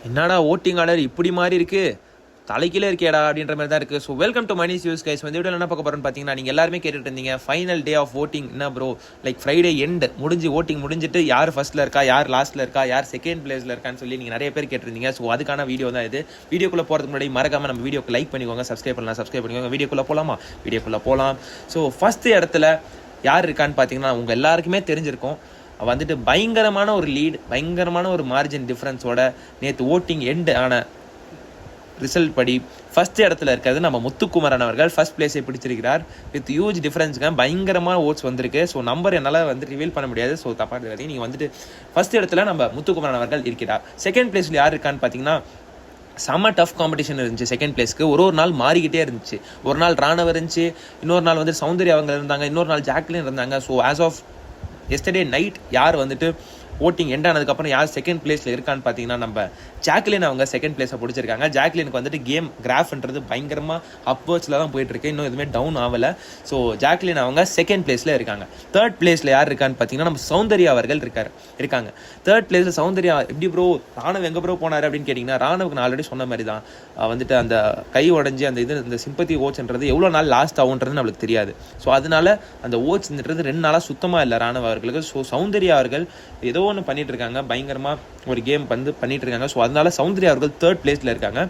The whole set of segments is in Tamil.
என்னடா ஓட்டிங் ஆர்டர் இப்படி மாதிரி இருக்குது, தலைக்கீழே இருக்கேடா அப்படின்ற மாதிரி தான் இருக்குது. So welcome to money news guys. வந்து வீடியோவில் என்ன பார்க்க போகிறோன்னு பார்த்தீங்கன்னா, நீங்கள் எல்லாருமே கேட்டுட்டு இருந்தீங்க ஃபைனல் டே ஆஃப் ஓட்டிங் என்ன ப்ரோ, லைக் ஃப்ரைடே எண்ட் முடிஞ்சு ஓட்டிங் முடிஞ்சிட்டு யார் ஃபஸ்ட்டில் இருக்கா, யார் லாஸ்ட்டில் இருக்கா, யார் செகண்ட் பிளேஸில் இருக்கான்னு சொல்லி நீங்கள் நிறைய பேர் கேட்டிருந்தீங்க. ஸோ அதுக்கான வீடியோ தான் இது. வீடியோக்குள்ளே போகிறதுக்கு முன்னாடி மறக்காமல் நம்ம வீடியோக்கு லைக் பண்ணிக்கோங்க, சப்ஸ்கிரைப் பண்ணிக்கோங்க. வீடியோக்குள்ளே போகலாம். ஸோ ஃபஸ்ட்டு இடத்துல யார் இருக்கான்னு பார்த்தீங்கன்னா உங்கள் எல்லாருக்குமே தெரிஞ்சிருக்கும். வந்துட்டு பயங்கரமான ஒரு லீட், பயங்கரமான ஒரு மார்ஜின் டிஃப்ரென்ஸோட நேற்று ஓட்டிங் எண்ட் ஆன ரிசல்ட் படி ஃபஸ்ட் இடத்துல இருக்கிறது நம்ம முத்துக்குமரன் அவர்கள் ஃபர்ஸ்ட் பிளேஸை பிடிச்சிருக்கிறார் வித் ஹியூஜ் டிஃபரன்ஸுங்க. பயங்கரமான ஓட்ஸ் வந்திருக்கு. ஸோ நம்பர் என்னால் வந்து ரிவீல் பண்ண முடியாது. ஸோ தப்பாக இருக்காது. நீங்கள் வந்துட்டு ஃபஸ்ட் இடத்துல நம்ம முத்துக்குமரன் அவர்கள் இருக்கிறார். செகண்ட் பிளேஸில் யார் இருக்கான்னு பார்த்தீங்கன்னா, செம்ம டஃப் காம்படிஷன் இருந்துச்சு. செகண்ட் பிளேஸ்க்கு ஒரு நாள் மாறிக்கிட்டே இருந்துச்சு. ஒரு நாள் ராணவ் இருந்துச்சு, இன்னொரு நாள் வந்து சௌந்தர்யா அவங்க இருந்தாங்க, இன்னொரு நாள் ஜாக்லின் இருந்தாங்க. So as of yesterday night யார் வந்துட்டு ஓட்டிங் எண்ட் ஆனதுக்கப்புறம் யார் செகண்ட் பிளேஸில் இருக்கான்னு பார்த்தீங்கன்னா, நம்ம ஜாக்லின் அவங்க செகண்ட் பிளேஸை பிடிச்சிருக்காங்க. ஜாக்லினுக்கு வந்துட்டு கேம் கிராஃப்ன்றது பயங்கரமாக அப்வர்ட்ஸில் தான் போயிட்டுருக்கு, இன்னும் எதுவுமே டவுன் ஆகலை. ஸோ ஜாக்லின் அவங்க செகண்ட் பிளேஸில் இருக்காங்க. தேர்ட் பிளேஸில் யார் இருக்கான்னு பார்த்தீங்கன்னா, நம்ம சௌந்தர்யா அவர்கள் இருக்காங்க. தேர்ட் பிளேஸில் சௌந்தர்யா எப்படி ப்ரோ, ராணவ் எங்கே ப்ரோ போனார் அப்படின்னு கேட்டிங்கன்னா, ராணவுக்கு நான் ஆல்ரெடி சொன்ன மாதிரி தான் வந்துட்டு அந்த கை உடஞ்சி அந்த இந்த சிம்பத்தி ஓட்ஸ்ன்றது எவ்வளோ நாள் லாஸ்ட் ஆகுன்றது நம்மளுக்கு தெரியாது. ஸோ அதனால அந்த ஓட்ஸ்ன்றது 2 நாளாக சுத்தமாக இல்லை ராணவ் அவர்களுக்கு. ஸோ சௌந்தர்யா அவர்கள் ஏதோ ஒன்று பண்ணிட்டு இருக்காங்க, பயங்கரமாக ஒரு கேம் வந்து பண்ணிட்டு இருக்காங்க. ஸோ அதனால சௌந்தர்யா அவர்கள் தேர்ட் பிளேஸில் இருக்காங்க.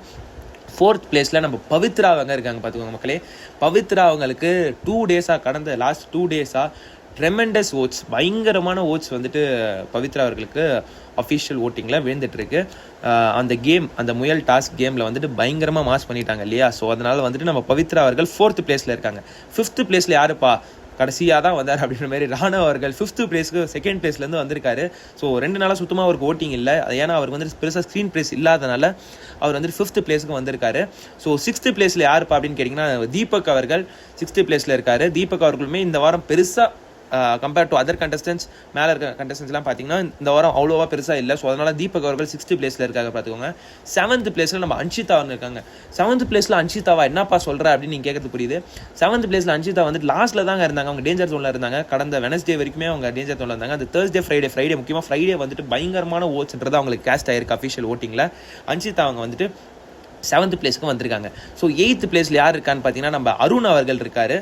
ஃபோர்த் பிளேஸில் நம்ம பவித்ரா அவங்க இருக்காங்க. பார்த்துக்கோங்க மக்களே, பவித்ரா அவங்களுக்கு 2 டேஸாக கடந்த லாஸ்ட் 2 டேஸாக ட்ரெமெண்டஸ் ஓட்ஸ், பயங்கரமான ஓட்ஸ் வந்துட்டு பவித்ரா அவர்களுக்கு அஃபிஷியல் ஓட்டிங்கில் விழுந்துட்டுருக்கு. அந்த கேம், அந்த முயல் டாஸ்க் கேமில் வந்துட்டு பயங்கரமாக மாஸ் பண்ணிட்டாங்க இல்லையா. ஸோ அதனால் வந்துட்டு நம்ம பவித்ரா அவர்கள் 4th பிளேஸில் இருக்காங்க. 5th பிளேஸில் யாருப்பா, கடைசியாக தான் வந்தார் அப்படின்ற மாதிரி ராணவ் அவர்கள் 5th பிளேஸ்க்கு செகண்ட் பிளேஸ்லேருந்து வந்திருக்காரு. ஸோ 2 நாளாக சுத்தமாக அவருக்கு ஓட்டிங் இல்லை. ஏன்னா அவருக்கு வந்து பெருசாக ஸ்க்ரீன் பிளேஸ் இல்லாதனால அவர் வந்துட்டு 5th பிளேஸுக்கு வந்திருக்காரு. ஸோ 6th பிளேஸில் யாருப்பா அப்படின்னு கேட்டிங்கன்னா, தீபக் அவர்கள் 6th பிளேஸில் இருக்காரு. தீபக் அவர்களுமே இந்த வாரம் பெருசாக கம்பேர்ட் டு அதர் கண்டஸ்டன்ஸ், மேலே இருக்க கண்டஸ்டன்ஸ்லாம் பார்த்தீங்கன்னா இந்த வாரம் அவ்வளோவா பெருசாக இல்லை. ஸோ அதனால் தீபக் அவர்கள் 6th பிளேஸில் இருக்காங்க. பார்த்துக்கோங்க. 7th பிளேஸில் நம்ம அன்ஷிதா இருக்காங்க. 7th பிளேஸில் அன்ஷிதாவா என்னப்பா சொல்கிற அப்படின்னு நீங்கள் கேட்கறது புரியுது. 7th பிளேஸில் அன்ஷிதா வந்துட்டு லாஸ்ட்டில் தாங்க இருந்தாங்க. அவங்க டேஞ்சர் ஜோனில் இருந்தாங்க. கடந்த வெனஸ்டே வரைக்குமே அவங்க டேஞ்சர் ஜோனில் இருந்தாங்க. அந்த தேர்ஸ்டே ஃப்ரைடே முக்கியமாக ஃப்ரைடே வந்துட்டு பயங்கரமான ஓட்ஸ்ன்றது அவங்களுக்கு கேஸ்ட் ஆயிருக்கு அஃபிஷியல் ஓட்டிங்கில். அன்ஷிதா அவங்க வந்துட்டு 7th பிளேஸ்க்கு வந்திருக்காங்க. ஸோ 8th பிளேஸில் யார் இருக்கான்னு பார்த்தீங்கன்னா, நம்ம அருண் அவர்கள் இருக்காரு.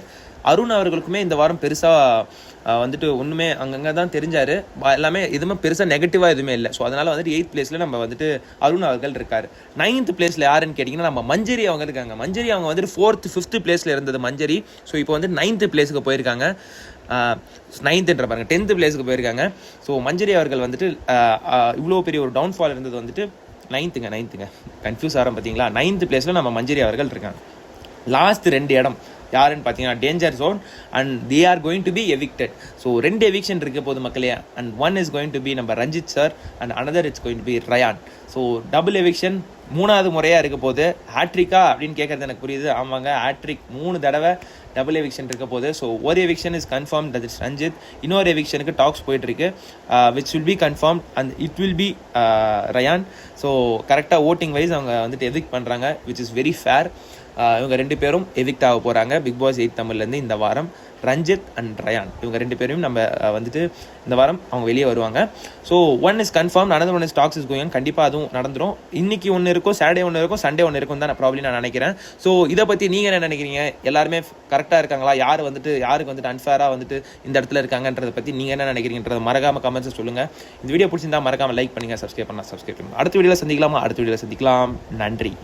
அருண் அவர்களுக்குமே இந்த வாரம் பெருசாக வந்துட்டு ஒன்றுமே அங்கங்கே தான் தெரிஞ்சார். எல்லாமே எதுவுமே பெருசாக நெகட்டிவாக எதுவுமே இல்லை. ஸோ அதனால் வந்துட்டு 8th பிளேஸில் நம்ம வந்துட்டு அருண் அவர்கள் இருக்கார். 9th பிளேஸில் யாருன்னு கேட்டிங்கன்னா, நம்ம மஞ்சரி அவங்க இருக்காங்க. மஞ்சரி அவங்க வந்துட்டு 4th 5th பிளேஸில் இருந்தது மஞ்சரி. ஸோ இப்போ வந்து 9th பிளேஸுக்கு போயிருக்காங்க. 9th பாருங்க 10th பிளேஸுக்கு போயிருக்காங்க. ஸோ மஞ்சரி அவர்கள் வந்துட்டு இவ்வளோ பெரிய ஒரு டவுன்ஃபால் இருந்தது வந்துட்டு 9th கன்ஃபியூஸ் ஆகிறோம் பார்த்தீங்களா. 9th பிளேஸில் நம்ம மஞ்சரி அவர்கள் இருக்காங்க. லாஸ்ட் 2 இடம் யாருன்னு பார்த்தீங்கன்னா, danger zone and they are going to be evicted. So 2 eviction இருக்க போது மக்களே. And one is going to be நம்ம Ranjith sir and another it's going to be Rayan. So double eviction 3வது முறையாக இருக்க போது. ஹேட்ரிக்கா அப்படின்னு கேட்குறது எனக்கு புரியுது. ஆமாங்க, ஹேட்ரிக் 3 தடவை டபுள் எவிக்ஷன் இருக்க போது. ஸோ ஒரு eviction is confirm, that is Ranjith. இன்னொரு எவிக்ஷனுக்கு டாக்ஸ் போயிட்டுருக்கு, which will be confirm and it will be Rayan. So கரெக்டாக ஓட்டிங் வைஸ் அவங்க வந்துட்டு எவிக்ட் பண்ணுறாங்க, விச் இஸ் வெரி ஃபேர். இவங்க 2 பேரும் எவிக்ட் ஆக போகிறாங்க பிக் பாஸ் 8 தமிழ்லேருந்து இந்த வாரம். ரஞ்சித் அண்ட் ரயான் இவங்க 2 பேரையும் நம்ம வந்துட்டு இந்த வாரம் அவங்க வெளியே வருவாங்க. So one is confirm, another one is talks is going. கண்டிப்பாக அதுவும் நடந்துடும். இன்னைக்கு ஒன்று இருக்கும், சாட்டர்டே ஒன்று இருக்கும், சண்டே ஒன்று இருக்கும் தான் ப்ராப்ளி நான் நினைக்கிறேன். ஸோ இதை பற்றி நீங்கள் என்ன நினைக்கிறீங்க? எல்லாருமே கரெக்டாக இருக்காங்களா? யாருக்கு வந்துட்டு அன்ஃபேராக வந்துட்டு இந்த இடத்துல இருக்காங்கன்றதை பற்றி நீங்கள் என்ன நினைக்கிறீங்கன்றதை மறக்காமல் கமெண்ட்ஸ் சொல்லுங்கள். இந்த வீடியோ பிடிச்சிருந்தா மறக்காமல் லைக் பண்ணுங்கள், சப்ஸ்கிரைப் பண்ணுங்கள். அடுத்த வீடியோவில் சந்திக்கலாம். நன்றி.